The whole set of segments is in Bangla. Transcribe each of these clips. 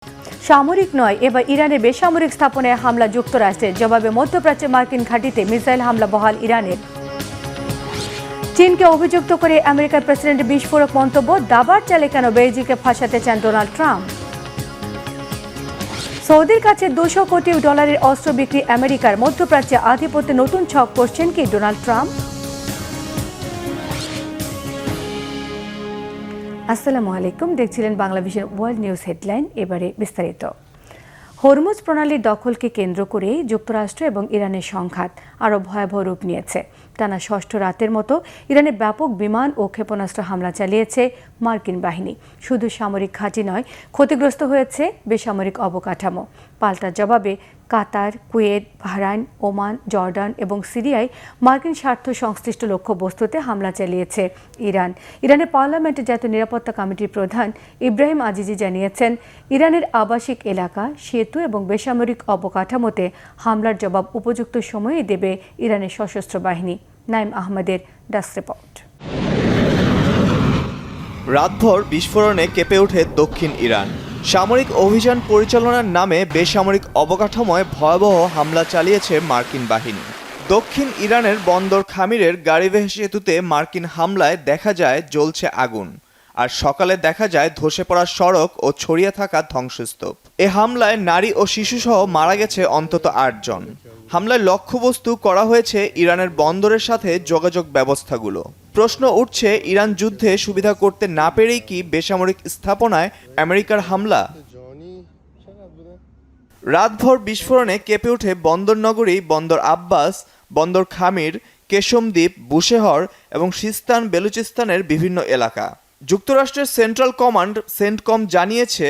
সামরিক নয়, এবার ইরানের বেসামরিক স্থাপনায় হামলা যুক্তরাষ্ট্রের। জবাবে মধ্যপ্রাচ্যে মার্কিন ঘাঁটিতে মিসাইল হামলা বহাল ইরানের। চীনকে অভিযুক্ত করে আমেরিকার প্রেসিডেন্টের বিস্ফোরক মন্তব্য। দাবার চালে কেন বেইজিংকে ফাঁসাতে চান ডোনাল্ড ট্রাম্প। সৌদির কাছে $200 কোটি অস্ত্র বিক্রি আমেরিকার। মধ্যপ্রাচ্যে আধিপত্যে নতুন ছক করছেন কি ডোনাল্ড ট্রাম্প। আসসালামু আলাইকুম, দেখছিলেন বাংলাভিশন ওয়ার্ল্ড নিউজ হেডলাইন। এবারে বিস্তারিত। হরমুজ প্রণালীর দখলকে কেন্দ্র করেই যুক্তরাষ্ট্র এবং ইরানের সংঘাত আরও ভয়াবহ রূপ নিয়েছে। টানা ষষ্ঠ রাতের মতো ইরানে ব্যাপক বিমান ও ক্ষেপণাস্ত্র হামলা চালিয়েছে মার্কিন বাহিনী। শুধু সামরিক ঘাঁটি নয়, ক্ষতিগ্রস্ত হয়েছে বেসামরিক অবকাঠামো। পাল্টা জবাবে কাতার, কুয়েত, বাহরাইন, ওমান, জর্ডান এবং সিরিয়ায় মার্কিন স্বার্থ সংশ্লিষ্ট লক্ষ্যবস্তুতে হামলা চালিয়েছে ইরান। ইরানের পার্লামেন্টের জাতীয় নিরাপত্তা কমিটির প্রধান ইব্রাহিম আজিজি জানিয়েছেন, ইরানের আবাসিক এলাকা, সেতু এবং বেসামরিক অবকাঠামোতে হামলার জবাব উপযুক্ত সময়েই দেবে ইরানের সশস্ত্র বাহিনী। নাইম আহমেদের ডেস্ক রিপোর্ট। রাতভর বিস্ফোরণে কেঁপে ওঠে দক্ষিণ ইরান। সামরিক অভিযান পরিচালনার নামে বেসামরিক অবকাঠামোয় ভয়াবহ হামলা চালিয়েছে মার্কিন বাহিনী। দক্ষিণ ইরানের বন্দর খামিরের গাড়িবাহী সেতুতে মার্কিন হামলায় দেখা যায় জ্বলছে আগুন, আর সকালে দেখা যায় ধসে পড়া সড়ক ও ছড়িয়ে থাকা ধ্বংসস্তূপ। এ হামলায় নারী ও শিশুসহ মারা গেছে অন্তত 8 জন। হামলায় লক্ষ্যবস্তু করা হয়েছে ইরানের বন্দরের সাথে যোগাযোগ ব্যবস্থাগুলো। প্রশ্ন উঠছে, ইরান যুদ্ধে সুবিধা করতে না পেরেই কি বেসামরিক স্থাপনায় আমেরিকার হামলা? রাতভর বিস্ফোরণে কেঁপে ওঠে বন্দর নগরী বন্দর আব্বাস, বন্দর খামির, কেশমদ্বীপ, বুশেহর এবং সিস্তান বেলুচিস্তানের বিভিন্ন এলাকা। যুক্তরাষ্ট্রের সেন্ট্রাল কমান্ড সেন্টকম জানিয়েছে,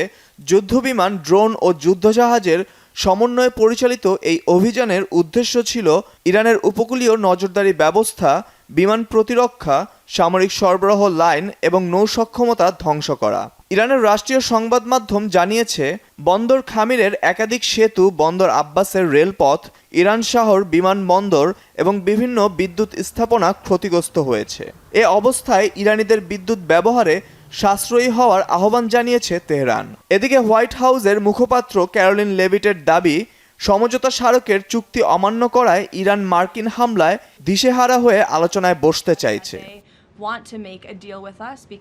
যুদ্ধবিমান, ড্রোন ও যুদ্ধজাহাজের সমন্বয়ে পরিচালিত এই অভিযানের উদ্দেশ্য ছিল ইরানের উপকূলীয় নজরদারি ব্যবস্থা, বিমান প্রতিরক্ষা, সামরিক সরবরাহ লাইন এবং নৌ সক্ষমতা ধ্বংস করা। ইরানের রাষ্ট্রীয় সংবাদ মাধ্যম জানিয়েছে, বন্দর খামিরের একাধিক সেতু, বন্দর আব্বাসের রেলপথ, ইরান শহর, বিমানবন্দর এবং বিভিন্ন বিদ্যুৎ স্থাপনা ক্ষতিগ্রস্ত হয়েছে। এ অবস্থায় ইরানিদের বিদ্যুৎ ব্যবহারে সাশ্রয়ী হওয়ার আহ্বান জানিয়েছে তেহরান। এদিকে হোয়াইট হাউসের মুখপাত্র ক্যারোলিন লেভিটের দাবি, সমঝোতা স্মারকের চুক্তি অমান্য করায় ইরান মার্কিন হামলায় দিশেহারা হয়ে আলোচনায় বসতে চাইছে।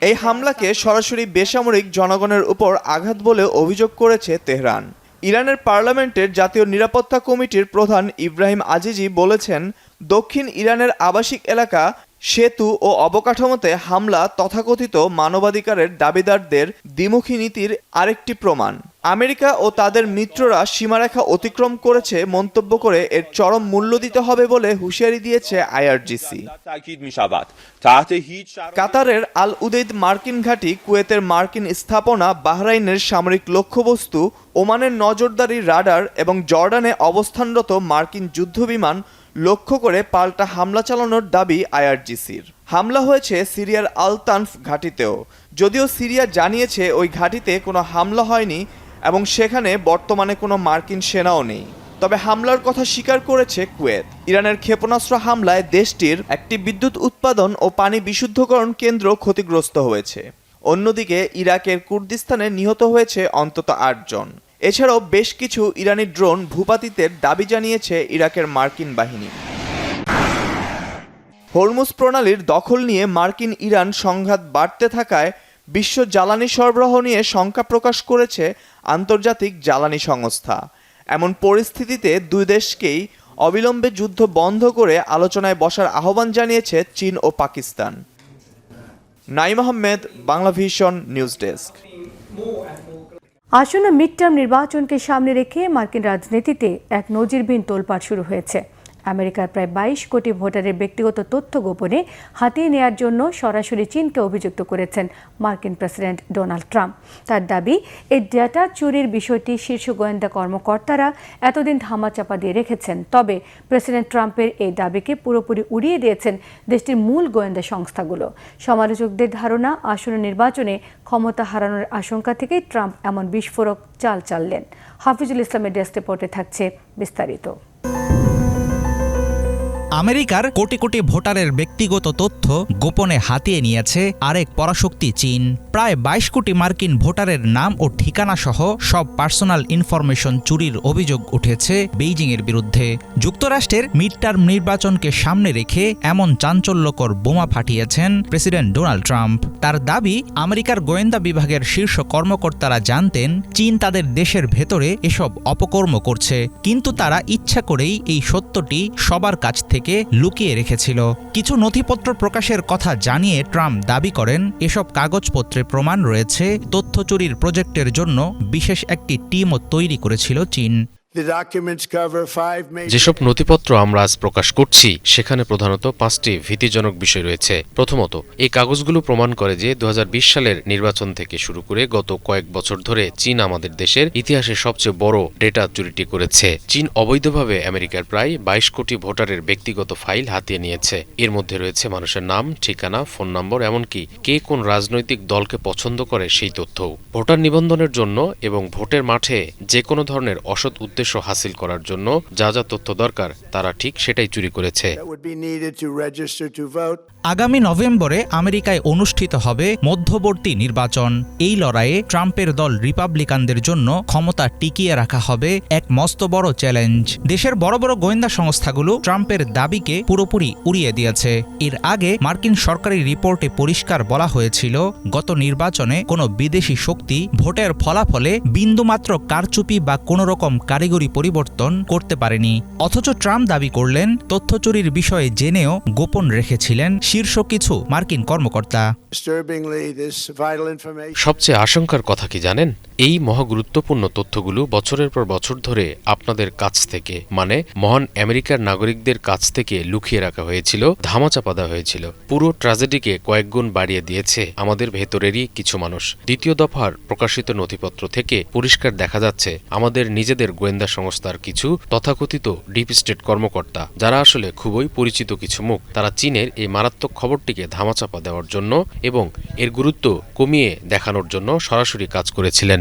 এই হামলাকে সরাসরি বেসামরিক জনগণের উপর আঘাত বলে অভিযোগ করেছে তেহরান। ইরানের পার্লামেন্টের জাতীয় নিরাপত্তা কমিটির প্রধান ইব্রাহিম আজিজি বলেছেন, দক্ষিণ ইরানের আবাসিক এলাকা, সেতু ও অবকাঠামোতে হামলা তথাকথিত মানবাধিকারের দাবিদারদের দ্বিমুখী নীতির আরেকটি প্রমাণ। আমেরিকা ও তাদের মিত্ররা সীমারেখা অতিক্রম করেছে মন্তব্য করে এর চরম মূল্য দিতে হবে বলে হুঁশিয়ারি দিয়েছে আইআরজিসি। কাতারের আল উদেইদ মার্কিন ঘাঁটি, কুয়েতের মার্কিন স্থাপনা, বাহরাইনের সামরিক লক্ষ্যবস্তু, ওমানের নজরদারি রাডার এবং জর্ডানে অবস্থানরত মার্কিন যুদ্ধবিমান লক্ষ্য করে পাল্টা হামলা চালানোর দাবি আইআরজিসির। হামলা হয়েছে সিরিয়ার আল তানফ ঘাঁটিতেও, যদিও সিরিয়া জানিয়েছে ওই ঘাঁটিতে কোনো হামলা হয়নি এবং সেখানে বর্তমানে কোনো মার্কিন সেনাও নেই। তবে হামলার কথা স্বীকার করেছে কুয়েত। ইরানের ক্ষেপণাস্ত্র হামলায় দেশটির একটি বিদ্যুৎ উৎপাদন ও পানি বিশুদ্ধকরণ কেন্দ্র ক্ষতিগ্রস্ত হয়েছে। অন্যদিকে ইরাকের কুর্দিস্তানে নিহত হয়েছে অন্তত 8 জন। এছাড়াও বেশ কিছু ইরানি ড্রোন ভূপাতিতের দাবি জানিয়েছে ইরাকের মার্কিন বাহিনী। হরমুজ প্রণালীর দখল নিয়ে মার্কিন ইরান সংঘাত বাড়তে থাকায় বিশ্ব জ্বালানি সরবরাহ নিয়ে শঙ্কা প্রকাশ করেছে আন্তর্জাতিক জ্বালানি সংস্থা। এমন পরিস্থিতিতে দুই দেশকেই অবিলম্বে যুদ্ধ বন্ধ করে আলোচনায় বসার আহ্বান জানিয়েছে চীন ও পাকিস্তান। Naim Ahmed, Banglavision news desk. আসন্ন মিড টার্ম নির্বাচনকে সামনে রেখে মার্কিন রাজনীতিতে এক নজিরবিহীন তোলপাড় শুরু হয়েছে। আমেরিকার প্রায় 22 কোটি ভোটারের ব্যক্তিগত তথ্য গোপনে হাতিয়ে নেওয়ার জন্য সরাসরি চীনকে অভিযুক্ত করেছেন মার্কিন প্রেসিডেন্ট ডোনাল্ড ট্রাম্প। তার দাবি, এই ডেটা চুরির বিষয়টি শীর্ষ গোয়েন্দা কর্মকর্তারা এতদিন ধামাচাপা দিয়ে রেখেছেন। তবে প্রেসিডেন্ট ট্রাম্পের এই দাবিকে পুরোপুরি উড়িয়ে দিয়েছেন দেশটির মূল গোয়েন্দা সংস্থাগুলো। সমালোচকদের ধারণা, আসন্ন নির্বাচনে ক্ষমতা হারানোর আশঙ্কা থেকেই ট্রাম্প এমন বিস্ফোরক চাল চাললেন। হাফিজুল ইসলামের ডেস্ক রিপোর্টে থাকছে বিস্তারিত। আমেরিকার কোটি কোটি ভোটারের ব্যক্তিগত তথ্য গোপনে হাতিয়ে নিয়েছে আরেক পরাশক্তি চীন। প্রায় ২২ কোটি মার্কিন ভোটারের নাম ও ঠিকানা সহ সব পার্সোনাল ইনফরমেশন চুরির অভিযোগ উঠেছে বেইজিংয়ের বিরুদ্ধে। যুক্তরাষ্ট্রের মিড টার্ম নির্বাচনকে সামনে রেখে এমন চাঞ্চল্যকর বোমা ফাটিয়েছেন প্রেসিডেন্ট ডোনাল্ড ট্রাম্প। তার দাবি, আমেরিকার গোয়েন্দা বিভাগের শীর্ষ কর্মকর্তারা জানতেন চীন তাদের দেশের ভেতরে এসব অপকর্ম করছে, কিন্তু তারা ইচ্ছা করেই এই সত্যটি সবার কাছ থেকে লুকিয়ে রেখেছিল। কিছু নথিপত্র প্রকাশের কথা জানিয়ে ট্রাম্প দাবি করেন এসব কাগজপত্রে প্রমাণ রয়েছে তথ্য চুরির প্রজেক্টের জন্য বিশেষ একটি টিমও তৈরি করেছিল চীন। যেসব নথিপত্র আমরা আজ প্রকাশ করছি সেখানে প্রধানত 5টি ভীতিজনক বিষয় রয়েছে। প্রথমত, এই কাগজগুলো প্রমাণ করে যে 2020 সালের নির্বাচন থেকে শুরু করে গত কয়েক বছর ধরে চীন আমাদের দেশের ইতিহাসে সবচেয়ে বড় ডেটা চুরিটি করেছে। চীন অবৈধভাবে আমেরিকার প্রায় 22 কোটি ভোটারের ব্যক্তিগত ফাইল হাতিয়ে নিয়েছে। এর মধ্যে রয়েছে মানুষের নাম, ঠিকানা, ফোন নম্বর, এমনকি কে কোন রাজনৈতিক দলকে পছন্দ করে সেই তথ্যও। ভোটার নিবন্ধনের জন্য এবং ভোটের মাঠে যে কোনো ধরনের অসৎ উদ্দেশ্য হাসিল করার জন্য যা যা তথ্য দরকার তারা ঠিক সেটাই চুরি করেছে। আগামী নভেম্বরে আমেরিকায় অনুষ্ঠিত হবে মধ্যবর্তী নির্বাচন। এই লড়াইয়ে ট্রাম্পের দল রিপাবলিকানদের জন্য ক্ষমতা টিকিয়ে রাখা হবে এক মস্ত বড় চ্যালেঞ্জ। দেশের বড় বড় গোয়েন্দা সংস্থাগুলো ট্রাম্পের দাবিকে পুরোপুরি উড়িয়ে দিয়েছে। এর আগে মার্কিন সরকারি রিপোর্টে পরিষ্কার বলা হয়েছিল গত নির্বাচনে কোনো বিদেশি শক্তি ভোটের ফলাফলে বিন্দুমাত্র কারচুপি বা কোনো রকম কারিগরি পরিবর্তন করতে পারেনি। অথচ ট্রাম্প দাবি করলেন তথ্য চুরির বিষয়ে জেনেও গোপন রেখেছিলেন শীর্ষ কিছু মার্কিন কর্মকর্তা। সবচেয়ে আশঙ্কার কথা কি জানেন? এই মহাগুরুত্বপূর্ণ তথ্যগুলো বছরের পর বছর ধরে আপনাদের কাছ থেকে, মানে মহান আমেরিকার নাগরিকদের কাছ থেকে লুকিয়ে রাখা হয়েছিল, ধামাচাপা দেওয়া হয়েছিল। পুরো ট্র্যাজেডিকে কয়েক গুণ বাড়িয়ে দিয়েছে আমাদের ভেতরেরই কিছু মানুষ। দ্বিতীয় দফার প্রকাশিত নথিপত্র থেকে পরিষ্কার দেখা যাচ্ছে আমাদের নিজেদের গোয়েন্দা সংস্থার কিছু তথাকথিত ডিপ স্টেট কর্মকর্তা, যারা আসলে খুবই পরিচিত কিছু মুখ, তারা চীনের এই মারাত্মক খবরটিকে ধামাচাপা দেওয়ার জন্য এবং এর গুরুত্ব কমিয়ে দেখানোর জন্য সরাসরি কাজ করেছিলেন।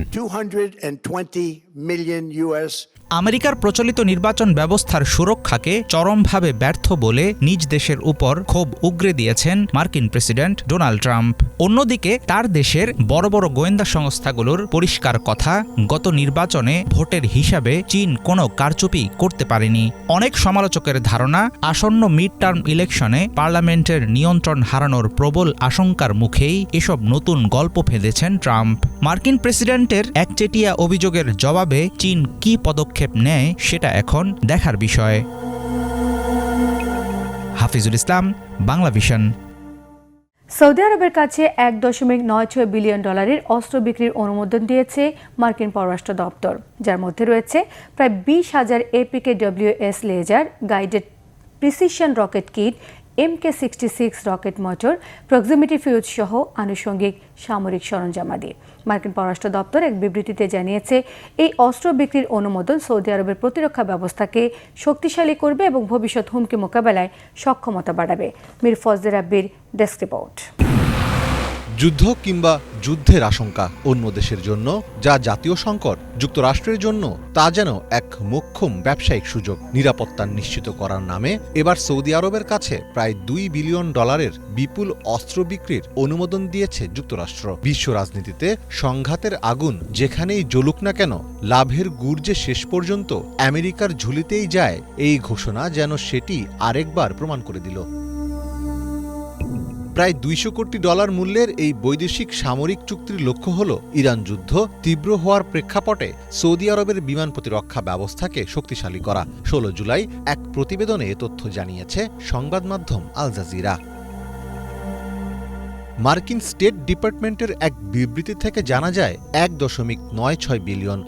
আমেরিকার প্রচলিত নির্বাচন ব্যবস্থার সুরক্ষাকে চরমভাবে ব্যর্থ বলে নিজ দেশের উপর ক্ষোভ উগরে দিয়েছেন মার্কিন প্রেসিডেন্ট ডোনাল্ড ট্রাম্প। অন্যদিকে তার দেশের বড় বড় গোয়েন্দা সংস্থাগুলোর পরিষ্কার কথা, গত নির্বাচনে ভোটের হিসাবে চীন কোনো কারচুপি করতে পারেনি। অনেক সমালোচকের ধারণা, আসন্ন মিড টার্ম ইলেকশনে পার্লামেন্টের নিয়ন্ত্রণ হারানোর প্রবল আশঙ্কার মুখেই এসব নতুন গল্প ফেলেছেন ট্রাম্প। মার্কিন প্রেসিডেন্টের একচেটিয়া অভিযোগের জবাবে চীন কী পদক্ষেপ নেয় সেটা এখন দেখার বিষয়। হাফিজুল ইসলাম, বাংলা ভিশন। সৌদি আরবের কাছে $1.96 বিলিয়ন অস্ত্র বিক্রির অনুমোদন দিয়েছে মার্কিন পররাষ্ট্র দপ্তর, যার মধ্যে রয়েছে প্রায় 20,000 APKWS laser guided precision rocket kit, MK-66 rocket motor, proximity fuse সহ আনুষঙ্গিক সামরিক সরঞ্জামাদি। মার্কিন পররাষ্ট্র দপ্তর এক বিবৃতিতে জানিয়েছে, এই অস্ত্র বিক্রির অনুমোদন সৌদি আরবের প্রতিরক্ষা ব্যবস্থাকে শক্তিশালী করবে এবং ভবিষ্যৎ হুমকি মোকাবেলায় সক্ষমতা বাড়াবে। মীর ফজলে রাব্বির ডেস্ক রিপোর্ট। যুদ্ধ কিংবা যুদ্ধের আশঙ্কা অন্য দেশের জন্য যা জাতীয় সংকট, যুক্তরাষ্ট্রের জন্য তা যেন এক মোক্ষম ব্যবসায়িক সুযোগ। নিরাপত্তা নিশ্চিত করার নামে এবার সৌদি আরবের কাছে প্রায় $2 বিলিয়ন বিপুল অস্ত্র বিক্রির অনুমোদন দিয়েছে যুক্তরাষ্ট্র। বিশ্ব রাজনীতিতে সংঘাতের আগুন যেখানেই জ্বলুক না কেন, লাভের গুড় যে শেষ পর্যন্ত আমেরিকার ঝুলিতেই যায়, এই ঘোষণা যেন সেটি আরেকবার প্রমাণ করে দিল। প্রায় $200 কোটি মূল্যের এই বৈদেশিক সামরিক চুক্তির লক্ষ্য হল ইরান যুদ্ধ তীব্র হওয়ার প্রেক্ষাপটে সৌদি আরবের বিমান প্রতিরক্ষা ব্যবস্থাকে শক্তিশালী করা। 16 জুলাই এক প্রতিবেদনে এ তথ্য জানিয়েছে সংবাদ মাধ্যম আল জাজিরা। মার্কিন স্টেট ডিপার্টমেন্টের এক বিবৃতি থেকে জানা যায়, $1.96 বিলিয়ন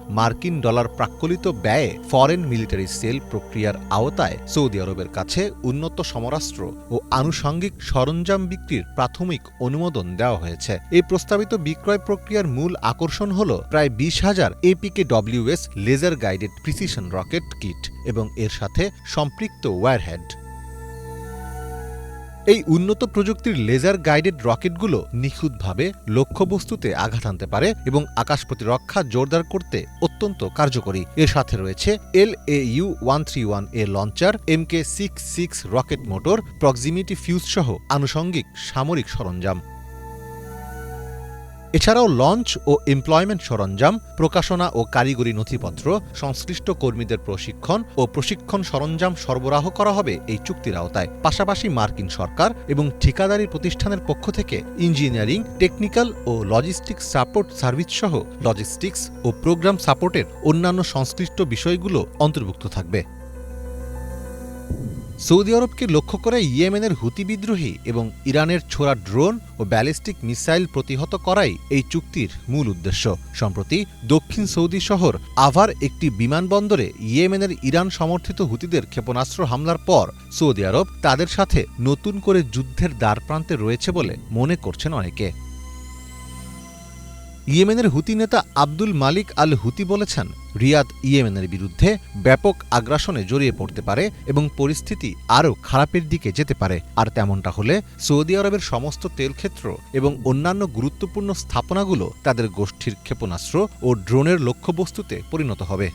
প্রাক্কলিত ব্যয়ে ফরেন মিলিটারি সেল প্রক্রিয়ার আওতায় সৌদি আরবের কাছে উন্নত সমরাস্ত্র ও আনুষঙ্গিক সরঞ্জাম বিক্রির প্রাথমিক অনুমোদন দেওয়া হয়েছে। এই প্রস্তাবিত বিক্রয় প্রক্রিয়ার মূল আকর্ষণ হল প্রায় 20,000 APKWS laser guided precision rocket kit এবং এর সাথে সম্পৃক্ত ওয়্যারহেড। এই উন্নত প্রযুক্তির লেজার গাইডেড রকেটগুলো নিখুঁতভাবে লক্ষ্যবস্তুতে আঘাত আনতে পারে এবং আকাশ প্রতিরক্ষা জোরদার করতে অত্যন্ত কার্যকরী। এর সাথে রয়েছে LAU-131A launcher, MK-66 rocket motor, proximity fuse সহ আনুষঙ্গিক সামরিক সরঞ্জাম। এছাড়াও লঞ্চ ও এমপ্লয়মেন্ট সরঞ্জাম, প্রকাশনা ও কারিগরি নথিপত্র, সংশ্লিষ্ট কর্মীদের প্রশিক্ষণ ও প্রশিক্ষণ সরঞ্জাম সরবরাহ করা হবে এই চুক্তির আওতায়। পাশাপাশি মার্কিন সরকার এবং ঠিকাদারি প্রতিষ্ঠানের পক্ষ থেকে ইঞ্জিনিয়ারিং, টেকনিক্যাল ও লজিস্টিক্স সাপোর্ট সার্ভিস সহ লজিস্টিক্স ও প্রোগ্রাম সাপোর্টের অন্যান্য সংশ্লিষ্ট বিষয়গুলো অন্তর্ভুক্ত থাকবে। সৌদি আরবকে লক্ষ্য করে ইয়েমেনের হুতি বিদ্রোহী এবং ইরানের ছোড়া ড্রোন ও ব্যালিস্টিক মিসাইল প্রতিহত করাই এই চুক্তির মূল উদ্দেশ্য। সম্প্রতি দক্ষিণ সৌদি শহর আভার একটি বিমানবন্দরে ইয়েমেনের ইরান সমর্থিত হুতিদের ক্ষেপণাস্ত্র হামলার পর সৌদি আরব তাদের সাথে নতুন করে যুদ্ধের দ্বারপ্রান্তে রয়েছে বলে মনে করছেন অনেকে। ইয়েমেনের হুতি নেতা আব্দুল মালিক আল হুতি বলেছেন, রিয়াদ ইয়েমেনের বিরুদ্ধে ব্যাপক আগ্রাসনে জড়িয়ে পড়তে পারে এবং পরিস্থিতি আরও খারাপের দিকে যেতে পারে। আর তেমনটা হলে সৌদি আরবের সমস্ত তেলক্ষেত্র এবং অন্যান্য গুরুত্বপূর্ণ স্থাপনাগুলো তাদের গোষ্ঠীর ক্ষেপণাস্ত্র ও ড্রোনের লক্ষ্যবস্তুতে পরিণত হবে।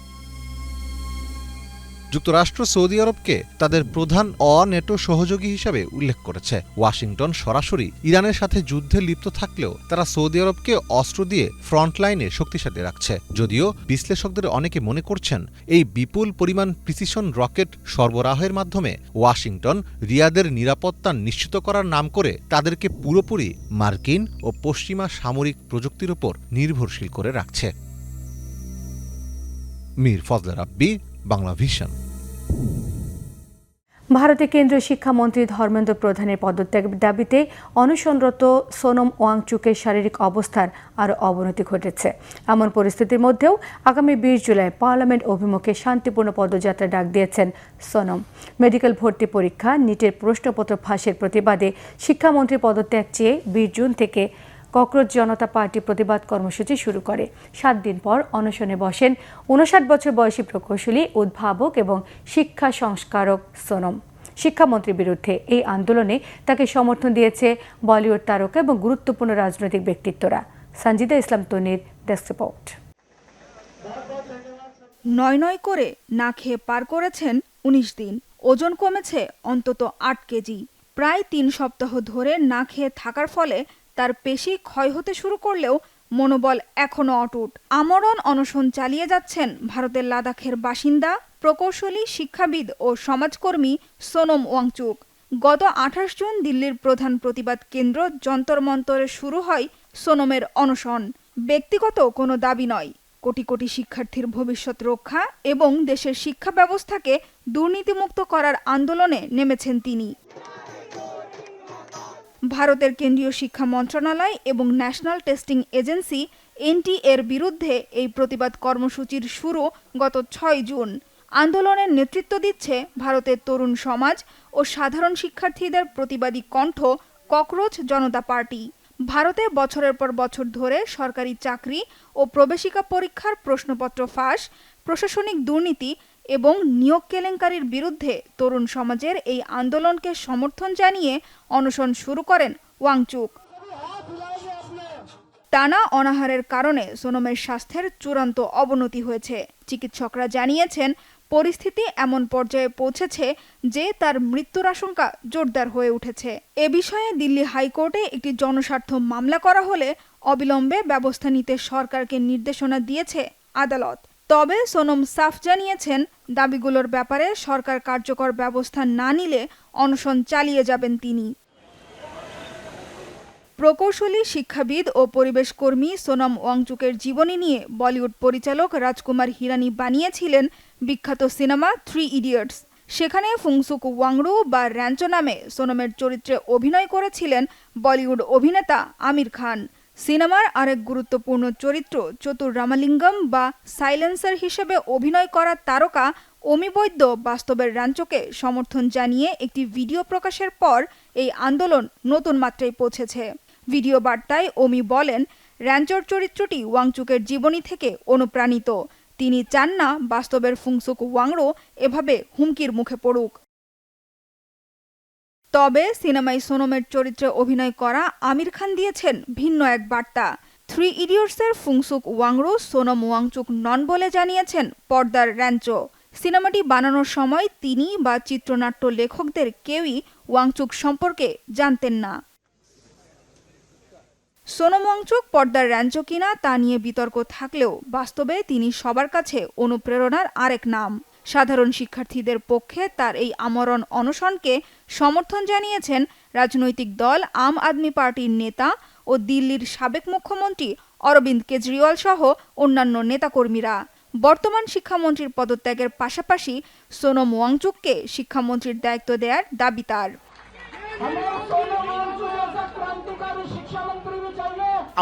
যুক্তরাষ্ট্র সৌদি আরবকে তাদের প্রধান অ-নেটো সহযোগী হিসাবে উল্লেখ করেছে। ওয়াশিংটন সরাসরি ইরানের সাথে যুদ্ধে লিপ্ত থাকলেও তারা সৌদি আরবকে অস্ত্র দিয়ে ফ্রন্টলাইনে শক্তিশালী রাখছে। যদিও বিশ্লেষকদের অনেকে মনে করছেন, এই বিপুল পরিমাণ প্রিসিশন রকেট সরবরাহের মাধ্যমে ওয়াশিংটন রিয়াদের নিরাপত্তা নিশ্চিত করার নাম করে তাদেরকে পুরোপুরি মার্কিন ও পশ্চিমা সামরিক প্রযুক্তির উপর নির্ভরশীল করে রাখছে। মীর ফজলে রাব্বি, বাংলা ভিশন। ভারতের কেন্দ্রীয় শিক্ষামন্ত্রী ধর্মেন্দ্র প্রধানের পদত্যাগের দাবিতে অনশনরত সোনম ওয়াংচুকের শারীরিক অবস্থার আরও অবনতি ঘটেছে। এমন পরিস্থিতির মধ্যেও আগামী 20 জুলাই পার্লামেন্ট অভিমুখে শান্তিপূর্ণ পদযাত্রা ডাক দিয়েছেন সোনম। মেডিকেল ভর্তি পরীক্ষা, নিটের প্রশ্নপত্র ফাঁসের প্রতিবাদে শিক্ষামন্ত্রী পদত্যাগ চেয়ে 20 জুন থেকে ককরোচ জনতা পার্টি প্রতিবাদ কর্মসূচি শুরু করে। 7 দিন পর অনশনে বসেন 59 বছর বয়সী প্রকৌশলী, উদ্ভাবক এবং শিক্ষা সংস্কারক সোনম। শিক্ষামন্ত্রীর বিরুদ্ধে এই আন্দোলনে তাকে সমর্থন দিয়েছে বলিউড তারকা এবং গুরুত্বপূর্ণ রাজনৈতিক ব্যক্তিত্বরা। সঞ্জিদা ইসলাম তনির, ডেস্ক রিপোর্ট। নয় করে না খেয়ে পার করেছেন 19 দিন। ওজন কমেছে অন্তত 8 কেজি। প্রায় 3 সপ্তাহ ধরে না খেয়ে থাকার ফলে তার পেশি ক্ষয় হতে শুরু করলেও মনোবল এখনো অটুট। আমরণ অনশন চালিয়ে যাচ্ছেন ভারতের লাদাখের বাসিন্দা, প্রকৌশলী, শিক্ষাবিদ ও সমাজকর্মী সোনম ওয়াংচুক। গত 28 জুন দিল্লির প্রধান প্রতিবাদ কেন্দ্র যন্তর মন্তরে শুরু হয় সোনমের অনশন। ব্যক্তিগত কোনো দাবি নয়, কোটি কোটি শিক্ষার্থীর ভবিষ্যৎ রক্ষা এবং দেশের শিক্ষা ব্যবস্থাকে দুর্নীতিমুক্ত করার আন্দোলনে নেমেছেন তিনি। ভারতের কেন্দ্রীয় শিক্ষা মন্ত্রণালয় এবং ন্যাশনাল টেস্টিং এজেন্সি NTA-র বিরুদ্ধে এই প্রতিবাদ কর্মসূচির শুরু গত 6 জুন। আন্দোলনের নেতৃত্ব দিচ্ছে ভারতের তরুণ সমাজ ও সাধারণ শিক্ষার্থীদের প্রতিবাদী কণ্ঠ ককরোচ জনতা পার্টি। ভারতে বছরের পর বছর ধরে সরকারি চাকরি ও প্রবেশিকা পরীক্ষার প্রশ্নপত্র ফাঁস, প্রশাসনিক দুর্নীতি এবং নিয়োগ কেলেঙ্কারির বিরুদ্ধে তরুণ সমাজের এই আন্দোলনকে সমর্থন জানিয়ে অনশন শুরু করেন ওয়াংচুক। টানা অনাহারের কারণে সোনমের স্বাস্থ্যের চূড়ান্ত অবনতি হয়েছে। চিকিৎসকরা জানিয়েছেন, পরিস্থিতি এমন পর্যায়ে পৌঁছেছে যে তার মৃত্যুর আশঙ্কা জোরদার হয়ে উঠেছে। এ বিষয়ে দিল্লি হাইকোর্টে একটি জনস্বার্থ মামলা করা হলে অবিলম্বে ব্যবস্থা নিতে সরকারকে নির্দেশনা দিয়েছে আদালত। তবে সোনম সাফ জানিয়েছেন, দাবিগুলোর ব্যাপারে সরকার কার্যকর ব্যবস্থা না নিলে অনশন চালিয়ে যাবেন তিনি। প্রকৌশলী, শিক্ষাবিদ ও পরিবেশ কর্মী সোনম ওয়াংচুকের জীবনী নিয়ে বলিউড পরিচালক রাজকুমার হিরানি বানিয়েছিলেন বিখ্যাত সিনেমা 3 ইডিয়টস। সেখানে ফুংসুক ওয়াংরু বা র্যাঞ্চো নামে সোনমের চরিত্রে অভিনয় করেছিলেন বলিউড অভিনেতা আমির খান। সিনেমার আরেক গুরুত্বপূর্ণ চরিত্র চতুর রামালিঙ্গম বা সাইলেন্সার হিসেবে অভিনয় করা তারকা অমি বৈদ্য বাস্তবের র্যাঞ্চোকে সমর্থন জানিয়ে একটি ভিডিও প্রকাশের পর এই আন্দোলন নতুন মাত্রায় পৌঁছেছে। ভিডিও বার্তায় অমি বলেন, র্যাঞ্চোর চরিত্রটি ওয়াংচুকের জীবনী থেকে অনুপ্রাণিত। তিনি চান না বাস্তবের ফুংসুক ওয়াংরো এভাবে হুমকির মুখে পড়ুক। তবে সিনেমায় সোনমের চরিত্রে অভিনয় করা আমির খান দিয়েছেন ভিন্ন এক বার্তা। 3 ইডিয়টসের ফুংসুক ওয়াংরু সোনম ওয়াংচুক নন বলে জানিয়েছেন পর্দার র্যাঞ্চো। সিনেমাটি বানানোর সময় তিনি বা চিত্রনাট্য লেখকদের কেউই ওয়াংচুক সম্পর্কে জানতেন না। সোনম ওয়াংচুক পর্দার র্যাঞ্চো কিনা তা নিয়ে বিতর্ক থাকলেও বাস্তবে তিনি সবার কাছে অনুপ্রেরণার আরেক নাম। সাধারণ শিক্ষার্থীদের পক্ষে তার এই আমরণ অনশনকে সমর্থন জানিয়েছেন রাজনৈতিক দল আম আদমি পার্টির নেতা ও দিল্লির সাবেক মুখ্যমন্ত্রী অরবিন্দ কেজরিওয়াল সহ অন্যান্য নেতাকর্মীরা। বর্তমান শিক্ষামন্ত্রীর পদত্যাগের পাশাপাশি সোনম ওয়াংচুককে শিক্ষামন্ত্রীর দায়িত্ব দেওয়ার দাবি তার।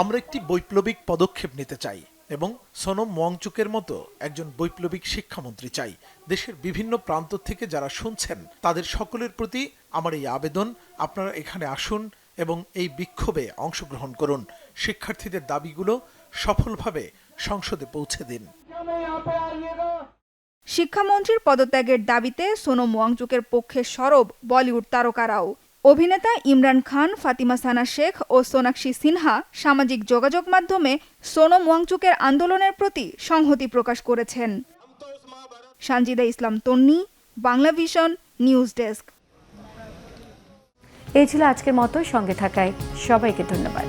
আমরা একটি বৈপ্লবিক পদক্ষেপ নিতে চাই এবং সোনম ওয়াংচুকের মতো একজন বৈপ্লবিক শিক্ষামন্ত্রী চাই। দেশের বিভিন্ন প্রান্ত থেকে যারা শুনছেন তাদের সকলের প্রতি আমার এই আবেদন, আপনারা এখানে আসুন এবং এই বিক্ষোভে অংশগ্রহণ করুন। শিক্ষার্থীদের দাবিগুলো সফলভাবে সংসদে পৌঁছে দিন। শিক্ষামন্ত্রীর পদত্যাগের দাবিতে সোনম ওয়াংচুকের পক্ষে সরব বলিউড তারকারাও। অভিনেতা ইমরান খান, ফাতিমা সানা শেখ ও সোনাক্ষী সিনহা সামাজিক যোগাযোগ মাধ্যমে সোনম ওয়াংচুকের আন্দোলনের প্রতি সংহতি প্রকাশ করেছেন। সানজিদা ইসলাম তন্নি, বাংলা ভিশন নিউজ ডেস্ক। এই ছিল আজকের মতো, সঙ্গে থাকায় সবাইকে ধন্যবাদ।